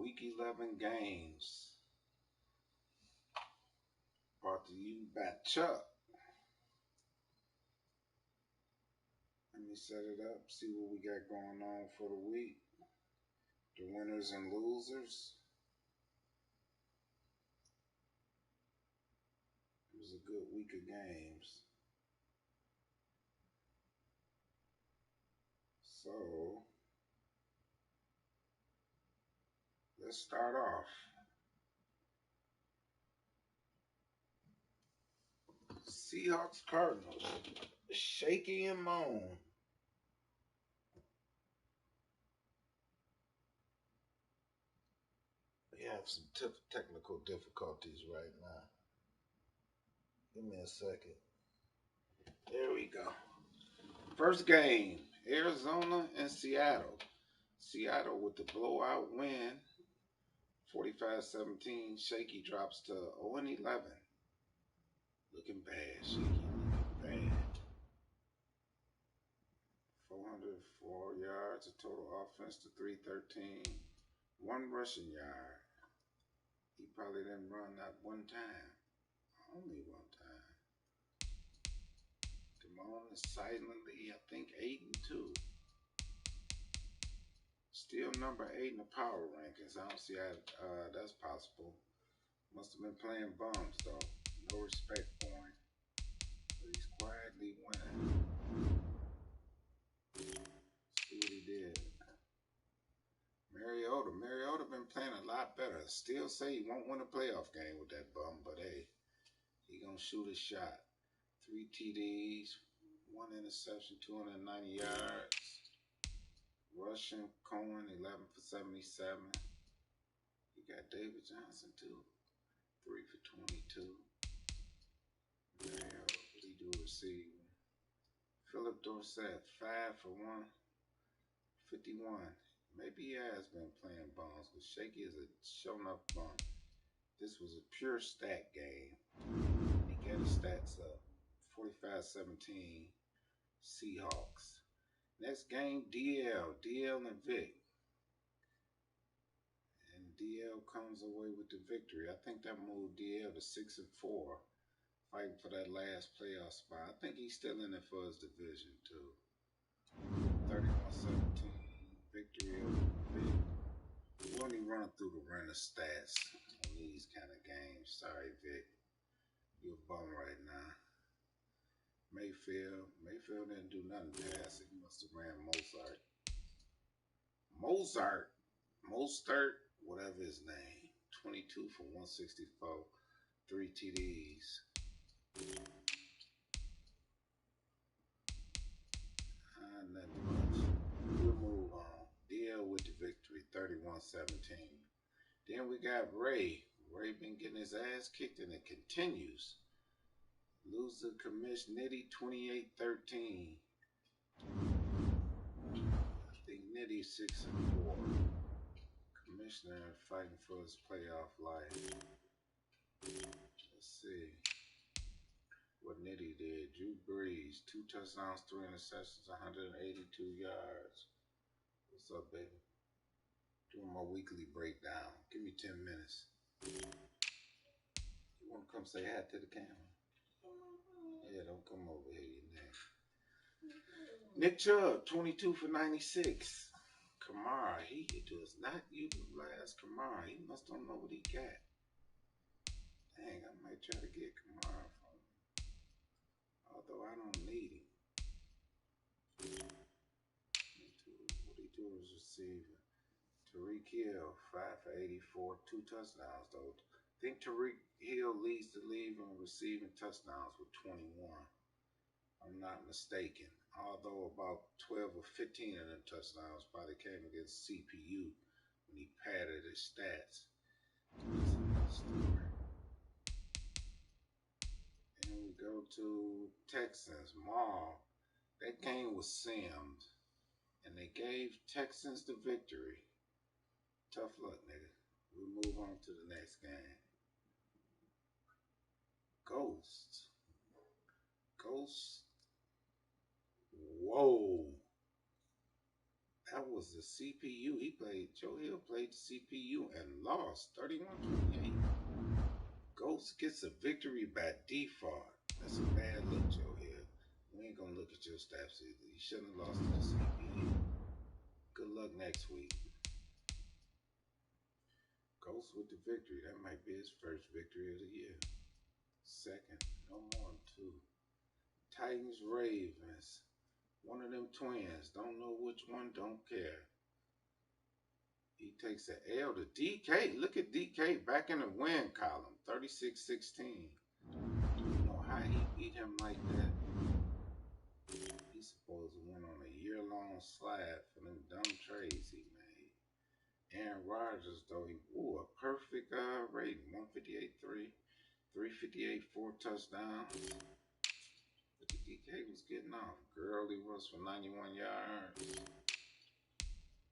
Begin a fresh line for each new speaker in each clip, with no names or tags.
Week 11 games. Brought to you by Chuck. Let me set it up, see what we got going on for the week. The winners and losers. It was a good week of games. So, let's start off. Seahawks Cardinals. Shaky and moan. We have some technical difficulties right now. Give me a second. There we go. First game, Arizona and Seattle. Seattle with the blowout win, 45-17. Shaky drops to 0-11. Looking bad, Shaky. Looking bad. 404 yards of total offense to 313. One rushing yard. He probably didn't run that one time. Only one time. Damone is silently, I think, 8-2. Still number 8 in the power rankings. I don't see how that's possible. Must have been playing bums, though. No respect for him. But he's quietly winning. See what he did. Mariota been playing a lot better. Still say he won't win a playoff game with that bum, but hey, he gonna shoot a shot. 3 TDs, 1 interception, 290 yards. Rushing Cohen, 11 for 77. You got David Johnson too, 3 for 22. What did he do receiving? Philip Dorsett, 5 for 151. Maybe he has been playing bombs, but Shaky is a shown up bum. This was a pure stat game. He got his stats up. 45-17 Seahawks. Next game, DL and Vic. And DL comes away with the victory. I think that moved DL to 6-4. Fighting for that last playoff spot. I think he's still in it for his division too. 31-17 victory over Vic. We won't even run through the run of stats on these kind of games. Sorry, Vic. You're a bum right now. Mayfield didn't do nothing passing. He must have ran Mostert, whatever his name. 22 for 164. 3 TDs. Nothing much. We'll move on. DL with the victory, 31-17. Then we got Ray. Ray been getting his ass kicked and it continues. Loser commission Nitty 28-13. I think Nitty 6-4. Commissioner fighting for his playoff life. Let's see what Nitty did. Drew Brees, 2 touchdowns, 3 interceptions, 182 yards. What's up, baby? Doing my weekly breakdown. Give me 10 minutes. You want to come say hi to the camera? Yeah, don't come over here, you next. Nick Chubb, 22 for 96. Kamara, he does not utilize Kamara. He must don't know what he got. Dang, I might try to get Kamara from him. Although I don't need him. What he do is receiving. Tariq Hill, 5 for 84, 2 touchdowns though. I think Tariq Hill leads the league in receiving touchdowns with 21. I'm not mistaken. Although about 12 or 15 of them touchdowns probably came against CPU when he padded his stats. That's another story. And we go to Texans. That game was simmed. And they gave Texans the victory. Tough luck, nigga. We'll move on to the next game. Ghost. Whoa. That was the CPU. Joe Hill played the CPU and lost 31-28. Ghost gets a victory by default. That's a bad look, Joe here. We ain't gonna look at your stats either. You shouldn't have lost to the CPU. Good luck next week. Ghost with the victory. That might be his first victory of the year. Second, no more than 2. Titans, Ravens. One of them twins. Don't know which one, don't care. He takes an L to DK. Look at DK back in the win column. 36-16. You know how he beat him like that? He's supposed to win on a year-long slide for them dumb trades he made. Aaron Rodgers, though, a perfect rating. 158.3. 358, 4 touchdowns. But the DK was getting off. Gurley was for 91 yards.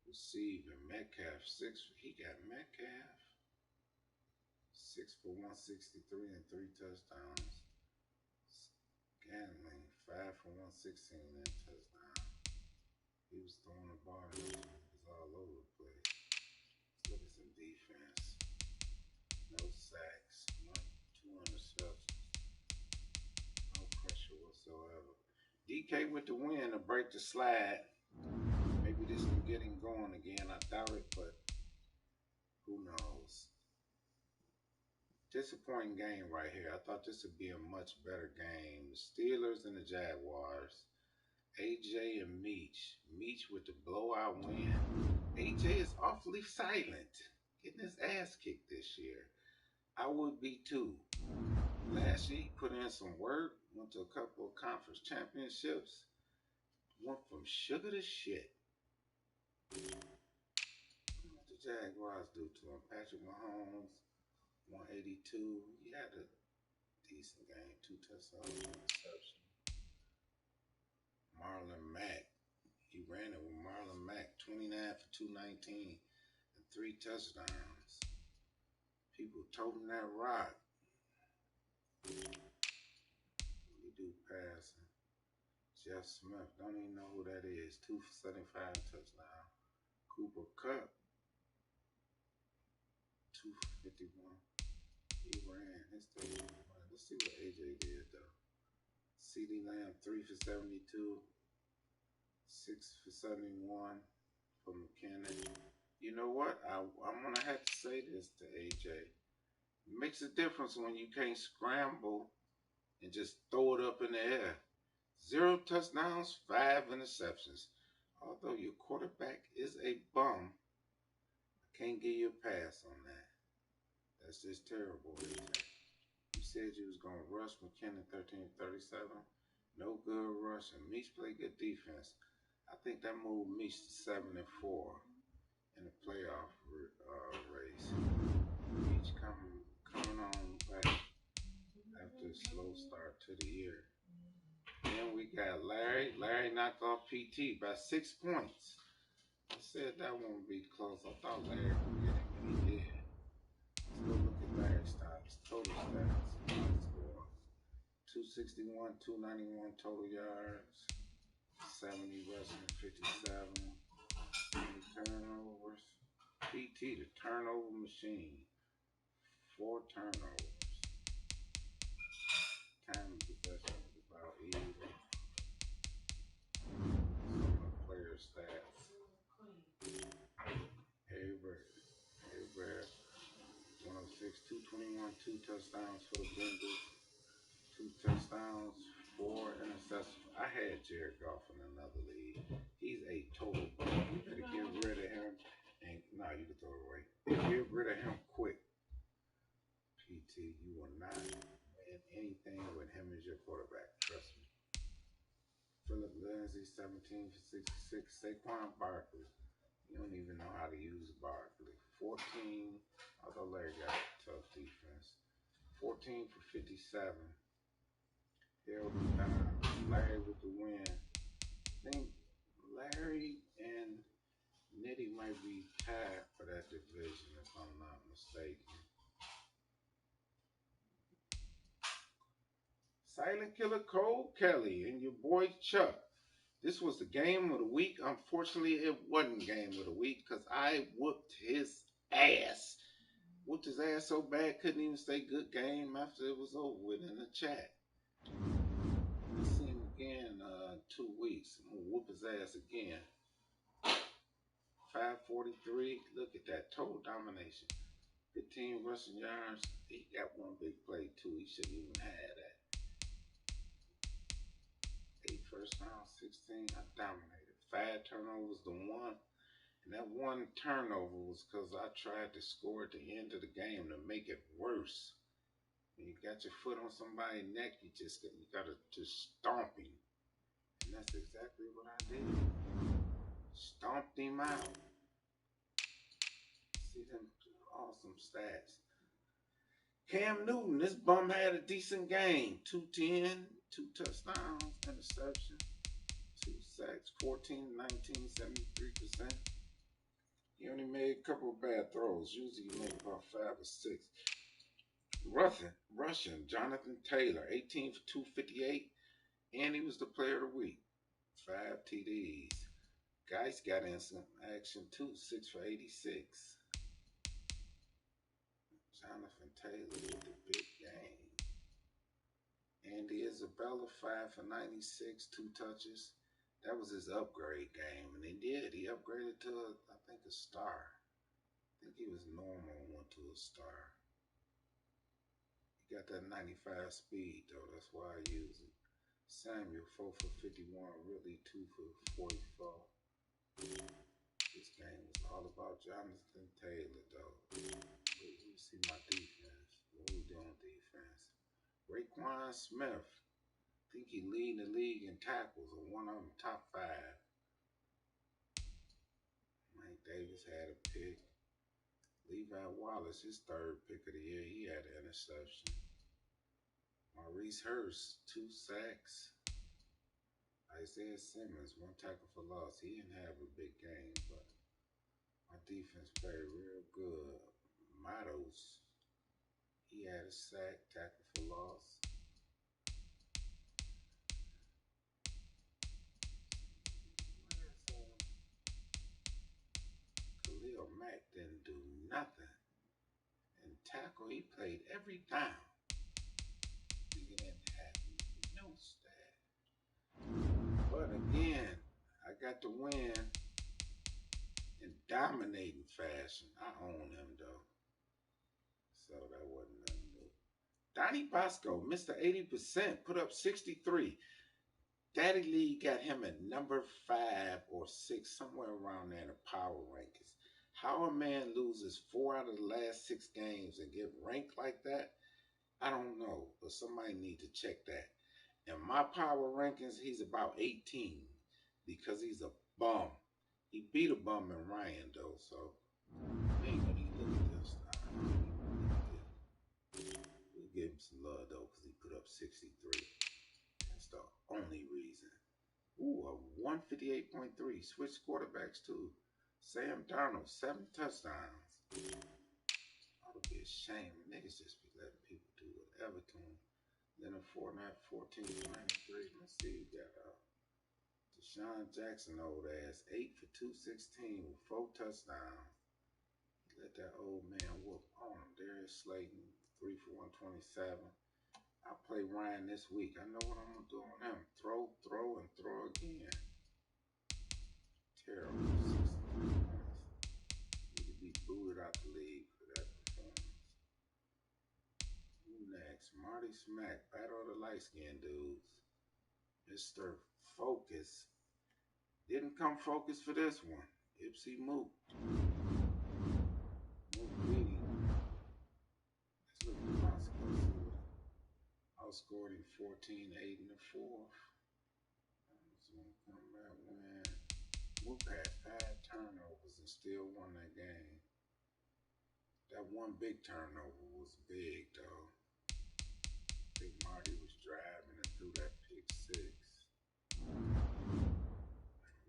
Receiving Metcalf 6. He got Metcalf 6 for 163 and 3 touchdowns. Scantling 5 for 116 and a touchdown. He was throwing the ball. It was all over the place. Let's look at some defense. No sacks. 2 interceptions. No pressure whatsoever. DK with the win to break the slide. Maybe this can get him going again. I doubt it, but who knows? Disappointing game right here. I thought this would be a much better game. The Steelers and the Jaguars. AJ and Meach. Meach with the blowout win. AJ is awfully silent. Getting his ass kicked this year. I would be too. Last year he put in some work. Went to a couple of conference championships. Went from sugar to shit. What the Jaguars do to him? Patrick Mahomes, 182. He had a decent game. 2 touchdowns, 1 interception. Marlon Mack. He ran it with Marlon Mack. 29 for 219 and 3 touchdowns. People toting that rock. We do passing. Jeff Smith. Don't even know who that is. 2 for 75 touchdown. Cooper Kupp. 2 for 51. He ran his thing. Let's see what AJ did though. CeeDee Lamb 3 for 72. 6 for 71 for McKinnon. You know what? I'm gonna have to say this to AJ. It makes a difference when you can't scramble and just throw it up in the air. 0 touchdowns, 5 interceptions. Although your quarterback is a bum, I can't give you a pass on that. That's just terrible. You said you was going to rush McKinnon 13-37. No good rush. And Meach played good defense. I think that moved Meach to 7-4 in the playoff race. Meach coming on back after a slow start to the year. Then we got Larry. Larry knocked off PT by 6 points. I said that won't be close. I thought Larry would get him, and he did. Let's go look at Larry's stats. Total stats. Score. 261, 291 total yards. 70 rushing, 57. 20 turnovers. PT, the turnover machine. 4 turnovers. Time of possession was about even. Some of the player stats. Everywhere. 106, 221, 2 touchdowns for the Bengals. 2 touchdowns, 4 interceptions. I had Jared Goff in another league. He's a total bum. You better get rid of him. And no, you can throw it away. Get rid of him quick. PT, you will not win anything with him as your quarterback. Trust me. Philip Lindsay, 17 for 66. Saquon Barkley. You don't even know how to use Barkley. 14. Although Larry got tough defense. 14 for 57. Held him down. Larry with the win. I think Larry and Nitty might be tied for that division, if I'm not mistaken. Silent Killer Cole Kelly and your boy Chuck. This was the game of the week. Unfortunately, it wasn't game of the week because I whooped his ass so bad couldn't even say good game after it was over with in the chat. I see him again 2 weeks. I'm gonna whoop his ass again. 543. Look at that total domination. 15 rushing yards. He got one big play too. He shouldn't even have that. 8 first down, 16. I dominated. 5 turnovers to 1. And that 1 turnover was because I tried to score at the end of the game to make it worse. When you got your foot on somebody's neck, you gotta just stomp him. And that's exactly what I did. Stomped him out. See them awesome stats. Cam Newton, this bum had a decent game. 210, 2 touchdowns, interception, 2 sacks, 14, 19, 73%. He only made a couple of bad throws. Usually you make about 5 or 6. Russian, Jonathan Taylor, 18 for 258, and he was the player of the week. 5 TDs. Guys got in some action too, 6 for 86. Jonathan Taylor with the big game. Andy Isabella, 5 for 96, 2 touches. That was his upgrade game, and he upgraded to, I think, a star. I think he was normal and went to a star. He got that 95 speed, though. That's why I use it. Samuel, 4 for 51, really 2 for 44. This game was all about Jonathan Taylor, though. Let me see my defense. What we doing defense? Raekwon Smith. I think he leading the league in tackles, or one of them top 5. Mike Davis had a pick. Levi Wallace, his 3rd pick of the year, he had an interception. Maurice Hurst, 2 sacks. Isaiah Simmons, 1 tackle for loss. He didn't have a big game, but my defense played real good. Matos, he had a sack, tackle for loss. Khalil Mack didn't do nothing. And tackle, he played every down. He didn't have no stat. But again, I got the win in dominating fashion. I own him though. So that wasn't nothing new. Donnie Bosco, Mr. 80%, put up 63. Daddy Lee got him at number 5 or 6, somewhere around there in the power rankings. How a man loses 4 out of the last 6 games and get ranked like that, I don't know. But somebody need to check that. In my power rankings, he's about 18 because he's a bum. He beat a bum in Ryan, though, so ain't gonna even look at this. We'll give him some love, though, because he put up 63. That's the only reason. Ooh, a 158.3. Switch quarterbacks, too. Sam Darnold, 7 touchdowns. Ought to be a shame. Niggas just be letting people do whatever to them. Leonard Fournette, 14 for 93. Let's see, we got Deshaun Jackson, old ass, 8 for 216 with 4 touchdowns. Let that old man whoop on him. Darius Slayton, 3 for 127. I'll play Ryan this week. I know what I'm going to do on him. Throw, and throw again. Terrible. 16 points. Need to be booted out the league for that performance. Who next? Marty Smack. Battle of the light-skinned dudes. Mr. Focus. Didn't come focused for this one. Ipsy Mook. Mook beating. Let's look at my score. Outscored him 14-8 in the 4th. So I'm come back when Mook had 5 turnovers and still won that game. That one big turnover was big, though. I think Marty was driving and threw that pick 6.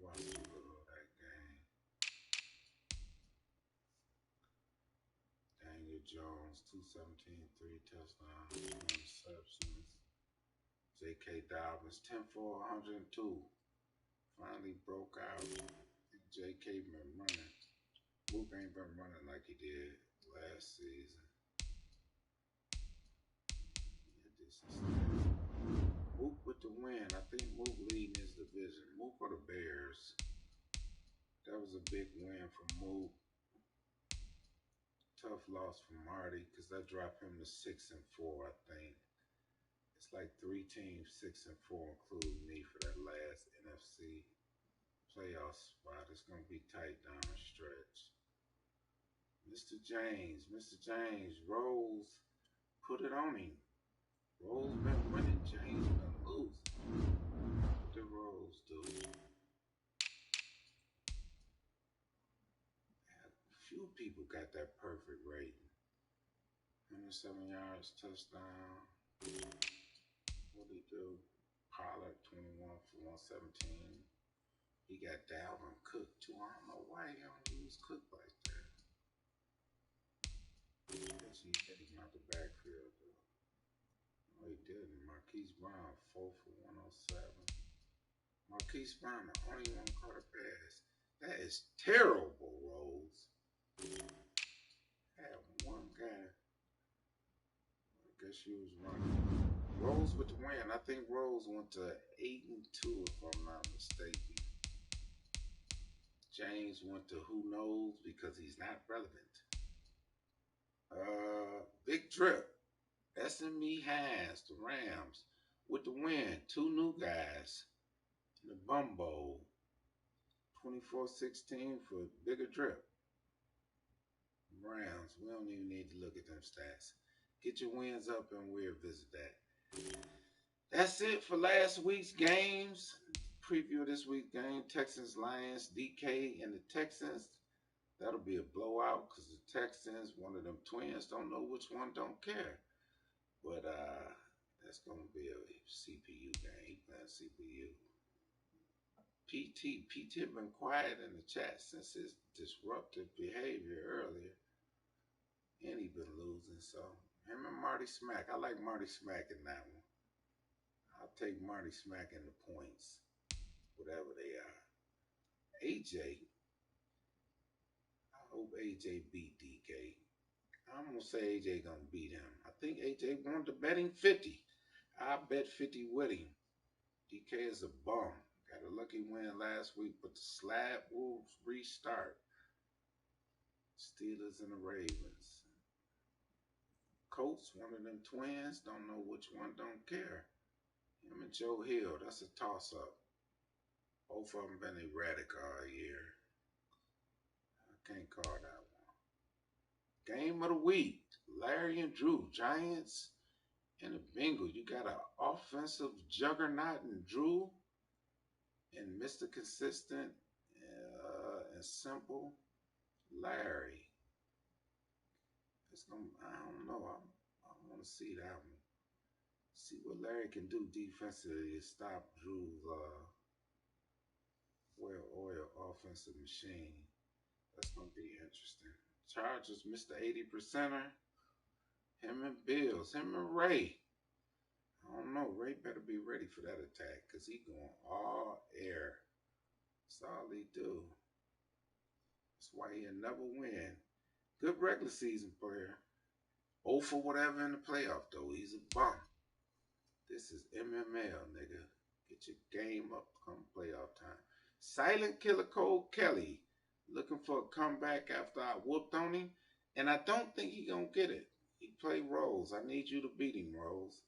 Watch the little of that game. Daniel Jones, 217, 3 touchdowns, 2 interceptions. J.K. Dobbins, 10 for 102. Finally broke out. J.K. been running. Luke ain't been running like he did last season. this instead. Mook with the win. I think Mook leading his division. Mook or the Bears. That was a big win for Mook. Tough loss for Marty because that dropped him to 6-4. I think it's like 3 teams 6-4, including me for that last NFC playoff spot. It's gonna be tight down the stretch. Mr. James, Rose, put it on him. Rose been winning, James been losing. What did Rose do? Few people got that perfect rating. 107 yards, touchdown. What did he do? Pollard, 21 for 117. He got Dalvin Cook, too. I don't know why he don't use Cook like that. I guess he hit him out the backfield, though. No, he didn't. Marquise Brown, 4 for 107. Marquise Brown, the only one caught a pass. That is terrible, Rose. Had one guy. I guess she was running. Rose with the win. I think Rose went to 8-2 if I'm not mistaken. James went to who knows because he's not relevant. Big Drip. SME has the Rams with the win. 2 new guys in the Bum Bowl. 24-16 for Bigger Drip. Rams. We don't even need to look at them stats. Get your wins up and we'll visit that. That's it for last week's games. Preview of this week's game. Texans, Lions, DK, and the Texans. That'll be a blowout because the Texans, one of them twins, don't know which one don't care. But that's going to be a CPU game. He playing CPU. PT been quiet in the chat since his disruptive behavior earlier. And he been losing, so him and Marty Smack. I like Marty Smack in that one. I'll take Marty Smack in the points, whatever they are. AJ, I hope AJ beat DK. I'm going to say AJ going to beat him. I think AJ won the betting 50. I bet 50 with him. DK is a bum. Got a lucky win last week, but the Slab Wolves restart. Steelers and the Ravens. Colts, one of them twins, don't know which one don't care. Him and Joe Hill, that's a toss-up. Both of them been erratic all year. I can't call that one. Game of the week, Larry and Drew, Giants and the Bengals. You got an offensive juggernaut in Drew and Mr. Consistent and simple Larry. I don't know. I want to see that one. See what Larry can do defensively to stop Drew's well-oiled offensive machine. That's going to be interesting. Chargers, Mr. 80%er. Him and Bills. Him and Ray. I don't know. Ray better be ready for that attack because he going all air. That's all he do. That's why he'll never win. Good regular season player. 0 for whatever in the playoff, though. He's a bum. This is MML, nigga. Get your game up come playoff time. Silent Killer Cole Kelly. Looking for a comeback after I whooped on him. And I don't think he gonna get it. He played Rose. I need you to beat him, Rose.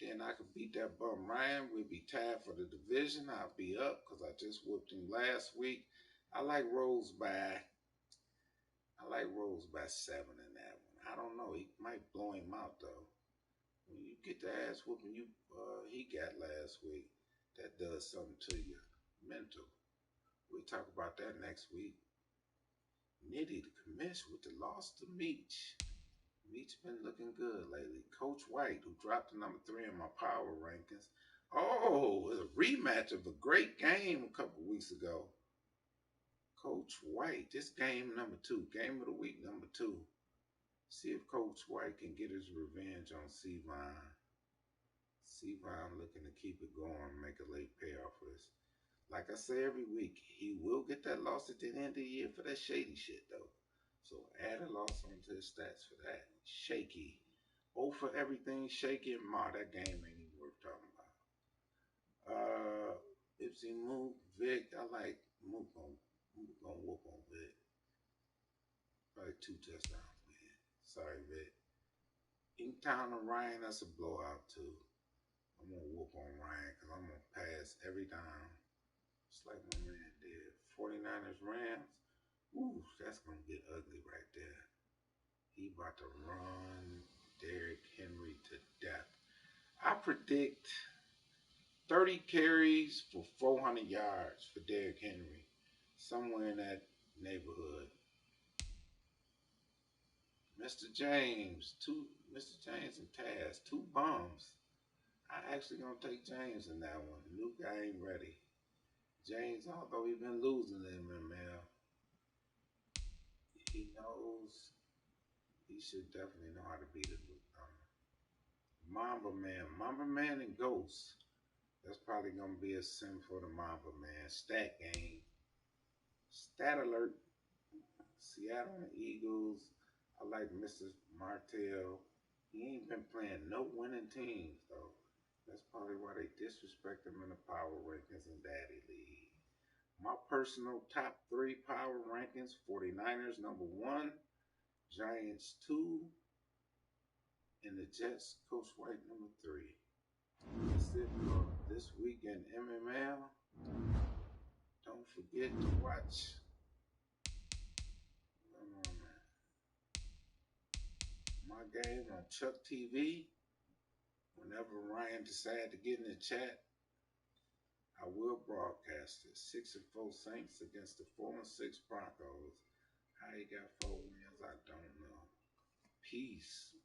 Then I could beat that bum Ryan. We'll be tied for the division. I'll be up because I just whooped him last week. I like Rose by 7 in that one. I don't know. He might blow him out though. When you get the ass whooping he got last week, that does something to you. Mental. We'll talk about that next week. Nitty the commish with the loss to Meach. Meach been looking good lately. Coach White, who dropped to number 3 in my power rankings. Oh, it's a rematch of a great game a couple weeks ago. Coach White, this game number 2. Game of the week number 2. See if Coach White can get his revenge on Sevine. Sevine looking to keep it going, make a late payoff for this. Like I say every week, he will get that loss at the end of the year for that shady shit, though. So add a loss onto his stats for that. Shaky Oh for everything shaking. Ma, that game ain't even worth talking about. Ipsy Mook, Vic. I like Mook gonna whoop on Vic. Probably 2 touchdowns, man. Sorry, Vic. Inktown and Ryan, that's a blowout too. I'm gonna whoop on Ryan because I'm gonna pass every down. Just like my man did. 49ers Rams. Ooh, that's gonna get ugly right there. He about to run Derrick Henry to death. I predict 30 carries for 400 yards for Derrick Henry. Somewhere in that neighborhood. Mr. James, Mr. James and Taz, two bums. I actually gonna take James in that one. New guy ain't ready. James, although he been losing in ML, he knows he should definitely know how to beat a newcomer. Mamba Man and Ghost. That's probably gonna be a sim for the Mamba Man. Stat game. Stat alert. Seattle and Eagles. I like Mr. Martell. He ain't been playing no winning teams though. That's probably why they disrespect him in the power rankings in Daddy League. My personal top three power rankings: 49ers number one, Giants two, and the Jets Coach White number three. That's it for this week in MML. Don't forget to watch my game on Chuck TV. Whenever Ryan decides to get in the chat, I will broadcast it. 6-4 Saints against the 4-6 Broncos. How he got 4 wins, I don't know. Peace.